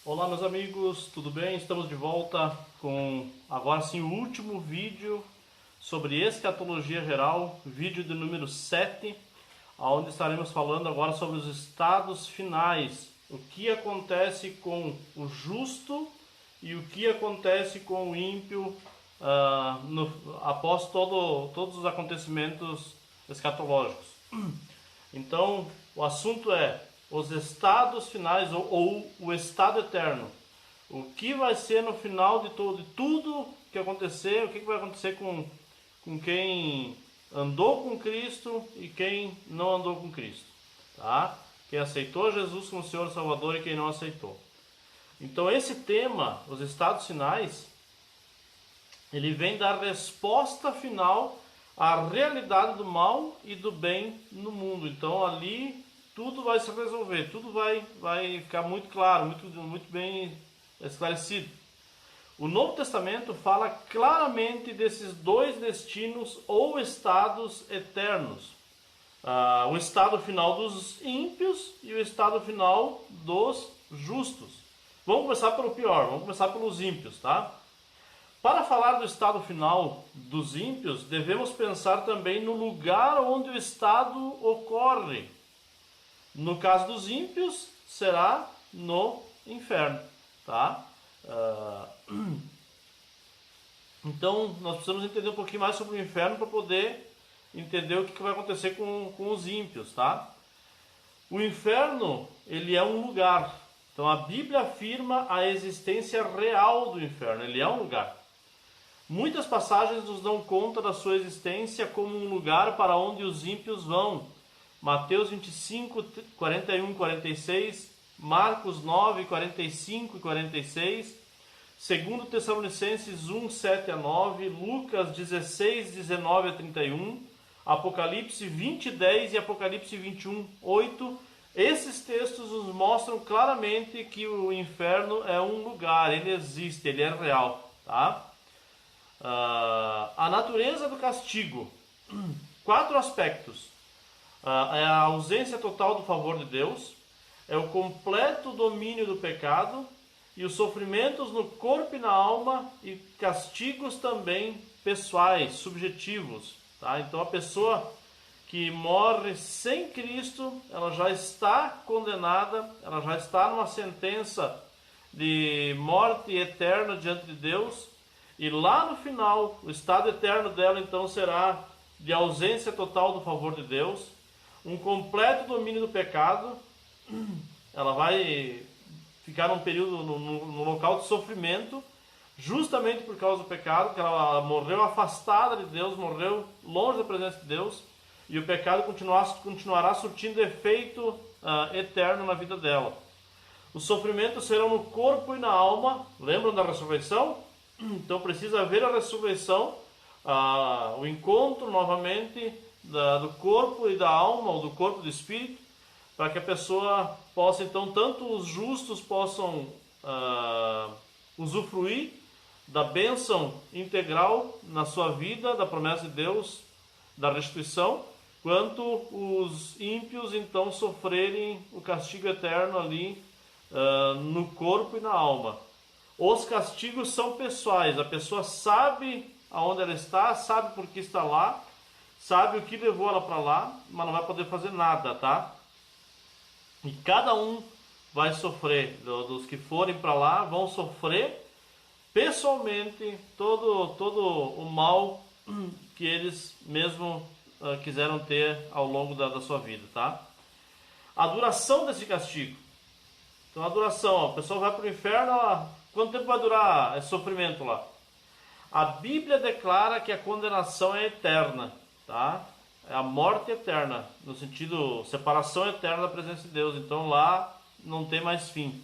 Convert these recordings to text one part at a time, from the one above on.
Olá meus amigos, tudo bem? Estamos de volta com agora sim o último vídeo sobre escatologia geral, vídeo de número 7, onde estaremos falando agora sobre os estados finais, o que acontece com o justo e o que acontece com o ímpio após todos os acontecimentos escatológicos. Então, o assunto é os estados finais ou o estado eterno. O que vai ser no final de tudo que acontecer, o que vai acontecer com quem andou com Cristo e quem não andou com Cristo. Tá? Quem aceitou Jesus como Senhor e Salvador e quem não aceitou. Então esse tema, os estados finais, ele vem dar resposta final à realidade do mal e do bem no mundo. Então ali tudo vai se resolver, tudo vai ficar muito claro, muito bem esclarecido. O Novo Testamento fala claramente desses dois destinos ou estados eternos. O estado final dos ímpios e o estado final dos justos. Vamos começar pelo pior, vamos começar pelos ímpios, tá? Para falar do estado final dos ímpios, devemos pensar também no lugar onde o estado ocorre. No caso dos ímpios, será no inferno, tá? Então, nós precisamos entender um pouquinho mais sobre o inferno para poder entender o que vai acontecer com os ímpios, tá? O inferno, ele é um lugar. Então, a Bíblia afirma a existência real do inferno. Ele é um lugar. Muitas passagens nos dão conta da sua existência como um lugar para onde os ímpios vão. Mateus 25, 41 e 46, Marcos 9, 45 e 46, 2 Tessalonicenses 1, 7 a 9, Lucas 16, 19 a 31, Apocalipse 20, 10 e Apocalipse 21, 8. Esses textos nos mostram claramente que o inferno é um lugar, ele existe, ele é real. Tá? A natureza do castigo. 4 aspectos. É a ausência total do favor de Deus, é o completo domínio do pecado e os sofrimentos no corpo e na alma e castigos também pessoais, subjetivos. Tá? Então a pessoa que morre sem Cristo, ela já está condenada, ela já está numa sentença de morte eterna diante de Deus, e lá no final, o estado eterno dela então será de ausência total do favor de Deus, um completo domínio do pecado. Ela vai ficar num período no local de sofrimento, justamente por causa do pecado, que ela morreu afastada de Deus, morreu longe da presença de Deus, e o pecado continuará surtindo efeito eterno na vida dela. Os sofrimentos serão no corpo e na alma. Lembram da ressurreição? Então precisa haver a ressurreição, o encontro novamente do corpo e da alma, ou do corpo e do espírito, para que a pessoa possa, então, tanto os justos possam usufruir da bênção integral na sua vida, da promessa de Deus, da restituição, quanto os ímpios, então, sofrerem o castigo eterno ali no corpo e na alma. Os castigos são pessoais, a pessoa sabe aonde ela está, sabe por que está lá, sabe o que levou ela para lá, mas não vai poder fazer nada, tá? E cada um vai sofrer, dos que forem para lá, vão sofrer pessoalmente todo o mal que eles mesmo quiseram ter ao longo da sua vida, tá? A duração desse castigo. Então a duração, a pessoa vai para o inferno, quanto tempo vai durar esse sofrimento lá? A Bíblia declara que a condenação é eterna, tá? É a morte eterna, no sentido separação eterna da presença de Deus. Então lá não tem mais fim.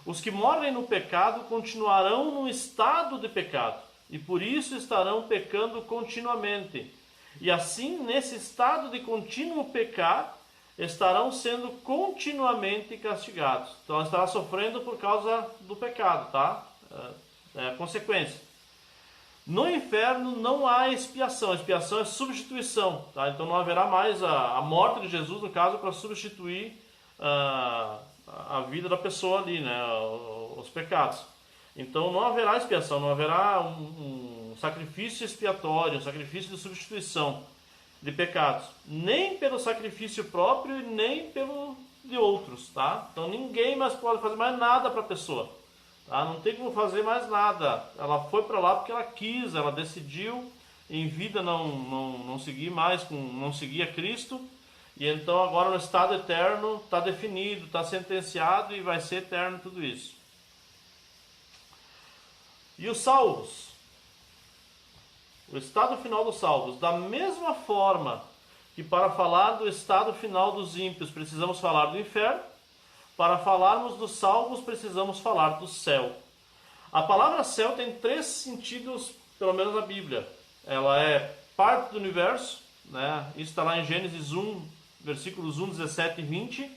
Os que morrem no pecado continuarão no estado de pecado e por isso estarão pecando continuamente. E assim, nesse estado de contínuo pecar, estarão sendo continuamente castigados. Então ela estará sofrendo por causa do pecado, tá? É a consequência. No inferno não há expiação. A expiação é substituição, tá? Então não haverá mais a morte de Jesus, no caso, para substituir a vida da pessoa ali, né? Os pecados. Então não haverá expiação, não haverá um sacrifício expiatório, um sacrifício de substituição de pecados, nem pelo sacrifício próprio e nem pelo de outros, tá? Então ninguém mais pode fazer mais nada para a pessoa, tá? Não tem como fazer mais nada. Ela foi para lá porque ela quis, ela decidiu em vida não seguir mais, não seguir a Cristo, e então agora no estado eterno está definido, está sentenciado e vai ser eterno tudo isso. E os salvos? O estado final dos salvos, da mesma forma que para falar do estado final dos ímpios precisamos falar do inferno, para falarmos dos salvos precisamos falar do céu. A palavra céu tem 3 sentidos, pelo menos na Bíblia. Ela é parte do universo, né? Isso está lá em Gênesis 1, versículos 1, 17 e 20.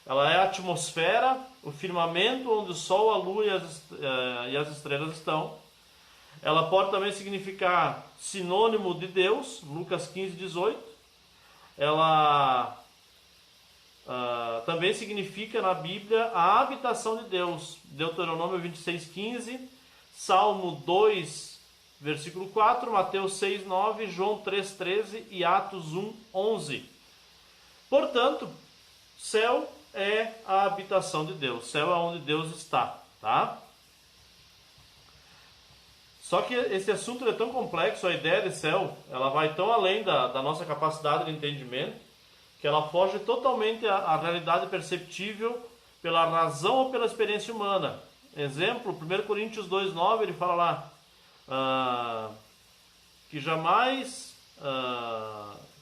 Ela é a atmosfera, o firmamento onde o sol, a lua e as estrelas estão. Ela pode também significar sinônimo de Deus, Lucas 15, 18. Ela também significa na Bíblia a habitação de Deus, Deuteronômio 26, 15, Salmo 2, versículo 4, Mateus 6, 9, João 3, 13 e Atos 1, 11. Portanto, céu é a habitação de Deus, céu é onde Deus está, tá? Só que esse assunto é tão complexo, a ideia de céu, ela vai tão além da nossa capacidade de entendimento, que ela foge totalmente à realidade perceptível pela razão ou pela experiência humana. Exemplo, 1 Coríntios 2,9, ele fala lá que jamais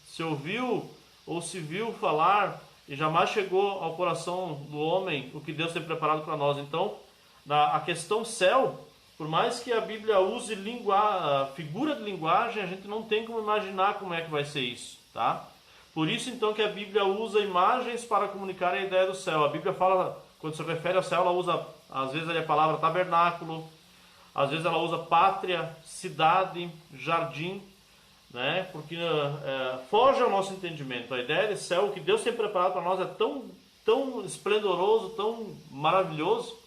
se ouviu ou se viu falar e jamais chegou ao coração do homem o que Deus tem preparado para nós. Então, a questão céu, por mais que a Bíblia use figura de linguagem, a gente não tem como imaginar como é que vai ser isso, tá? Por isso, então, que a Bíblia usa imagens para comunicar a ideia do céu. A Bíblia fala, quando se refere ao céu, ela usa, às vezes, a palavra tabernáculo, às vezes ela usa pátria, cidade, jardim, né? Porque foge ao nosso entendimento. A ideia de céu, o que Deus tem preparado para nós é tão esplendoroso, tão maravilhoso,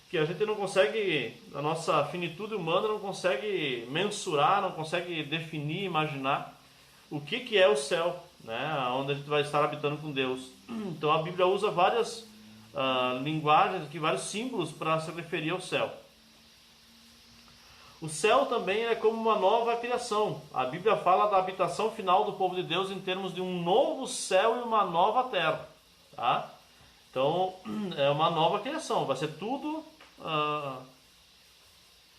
que a gente não consegue, a nossa finitude humana não consegue mensurar, não consegue definir, imaginar o que é o céu, né? Onde a gente vai estar habitando com Deus. Então a Bíblia usa várias linguagens, vários símbolos para se referir ao céu. O céu também é como uma nova criação. A Bíblia fala da habitação final do povo de Deus em termos de um novo céu e uma nova terra, tá? Então é uma nova criação, vai ser tudo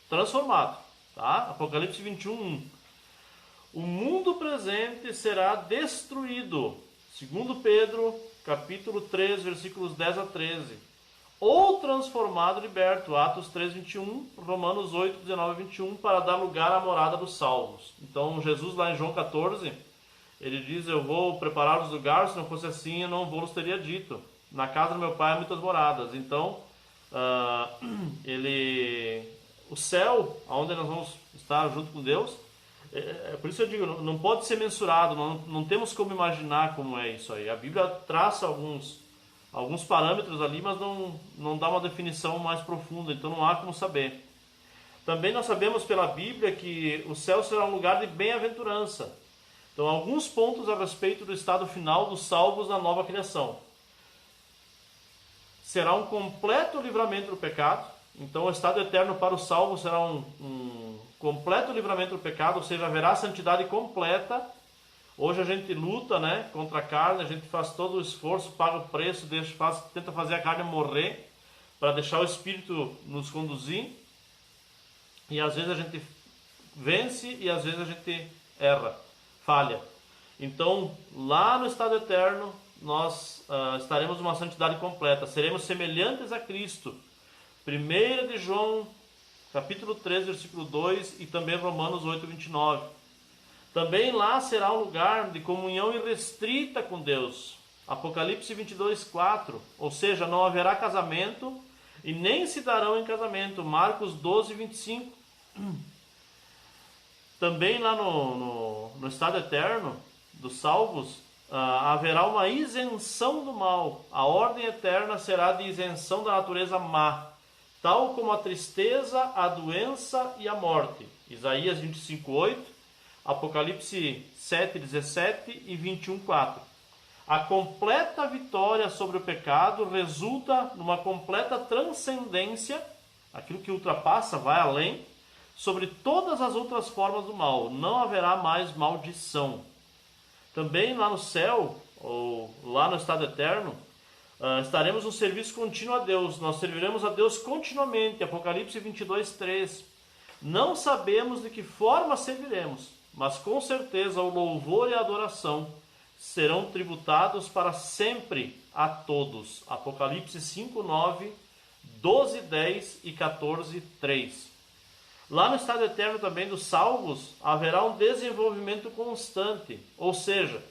transformado, tá? Apocalipse 21, 1. O mundo presente será destruído, segundo Pedro, capítulo 3, versículos 10 a 13. Ou transformado, liberto, Atos 3, 21, Romanos 8, 19 e 21, para dar lugar à morada dos salvos. Então Jesus lá em João 14, ele diz, eu vou preparar os lugares, se não fosse assim eu não vos teria dito. Na casa do meu pai há muitas moradas. Então, o céu, onde nós vamos estar junto com Deus, por isso eu digo, não pode ser mensurado, não temos como imaginar como é isso aí. A Bíblia traça alguns parâmetros ali, mas não dá uma definição mais profunda, então não há como saber. Também nós sabemos pela Bíblia que o céu será um lugar de bem-aventurança. Então, alguns pontos a respeito do estado final dos salvos na nova criação. Será um completo livramento do pecado. Então o estado eterno para os salvos será um completo livramento do pecado, ou seja, haverá santidade completa. Hoje a gente luta, né, contra a carne, a gente faz todo o esforço, paga o preço, tenta fazer a carne morrer, para deixar o Espírito nos conduzir. E às vezes a gente vence e às vezes a gente erra, falha. Então lá no estado eterno nós estaremos numa santidade completa, seremos semelhantes a Cristo. 1 de João, capítulo 3, versículo 2 e também Romanos 8, 29. Também lá será um lugar de comunhão irrestrita com Deus. Apocalipse 22, 4. Ou seja, não haverá casamento e nem se darão em casamento. Marcos 12, 25. Também lá no estado eterno dos salvos, haverá uma isenção do mal. A ordem eterna será de isenção da natureza má, tal como a tristeza, a doença e a morte. Isaías 25:8, Apocalipse 7:17 e 21:4. A completa vitória sobre o pecado resulta numa completa transcendência, aquilo que ultrapassa, vai além, sobre todas as outras formas do mal. Não haverá mais maldição. Também lá no céu, ou lá no estado eterno, estaremos no serviço contínuo a Deus. Nós serviremos a Deus continuamente. Apocalipse 22:3. Não sabemos de que forma serviremos, mas com certeza o louvor e a adoração serão tributados para sempre a todos. Apocalipse 5:9, 12:10 e 14:3. Lá no estado eterno também dos salvos, haverá um desenvolvimento constante, ou seja,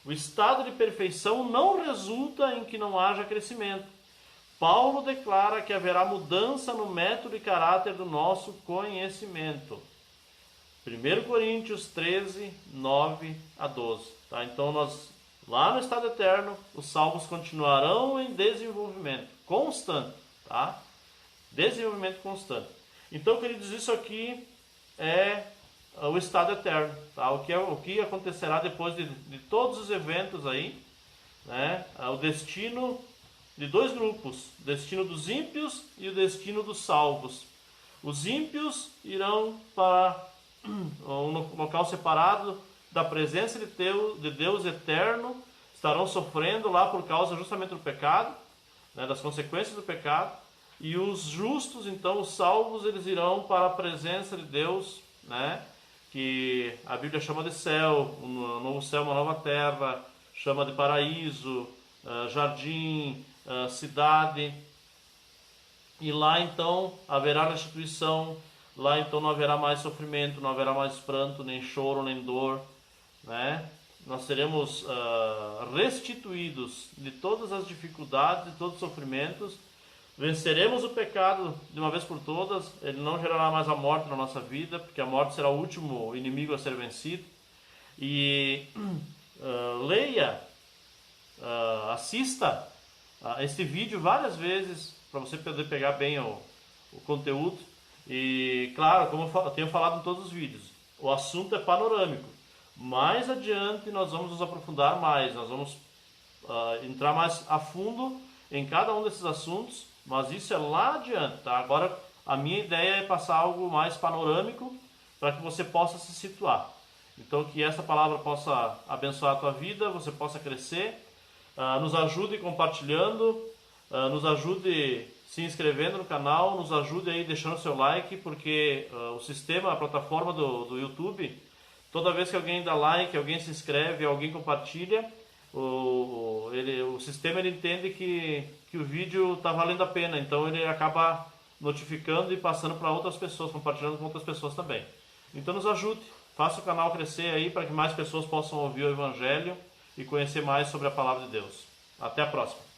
o estado de perfeição não resulta em que não haja crescimento. Paulo declara que haverá mudança no método e caráter do nosso conhecimento. 1 Coríntios 13, 9 a 12. Tá? Então, lá no estado eterno, os salvos continuarão em desenvolvimento constante. Tá? Desenvolvimento constante. Então, queridos, isso aqui é o estado eterno, tá? O que acontecerá depois de todos os eventos aí, né? O destino de dois grupos, o destino dos ímpios e o destino dos salvos. Os ímpios irão para um local separado da presença de Deus eterno, estarão sofrendo lá por causa justamente do pecado, né? Das consequências do pecado. E os justos, então, os salvos, eles irão para a presença de Deus, né? Que a Bíblia chama de céu, um novo céu, uma nova terra, chama de paraíso, jardim, cidade. E lá, então, haverá restituição, lá, então, não haverá mais sofrimento, não haverá mais pranto, nem choro, nem dor, né? Nós seremos restituídos de todas as dificuldades, de todos os sofrimentos. Venceremos o pecado de uma vez por todas. Ele não gerará mais a morte na nossa vida, porque a morte será o último inimigo a ser vencido. E leia, assista este vídeo várias vezes para você poder pegar bem o conteúdo. E claro, como eu tenho falado em todos os vídeos, o assunto é panorâmico. Mais adiante nós vamos nos aprofundar mais, nós vamos entrar mais a fundo em cada um desses assuntos. Mas isso é lá adiante, tá? Agora, a minha ideia é passar algo mais panorâmico para que você possa se situar. Então, que essa palavra possa abençoar a tua vida, você possa crescer. Nos ajude compartilhando, nos ajude se inscrevendo no canal, nos ajude aí deixando seu like, porque o sistema, a plataforma do YouTube, toda vez que alguém dá like, alguém se inscreve, alguém compartilha, o sistema ele entende que o vídeo está valendo a pena, então ele acaba notificando e passando para outras pessoas, compartilhando com outras pessoas também. Então nos ajude, faça o canal crescer aí para que mais pessoas possam ouvir o Evangelho e conhecer mais sobre a Palavra de Deus. Até a próxima!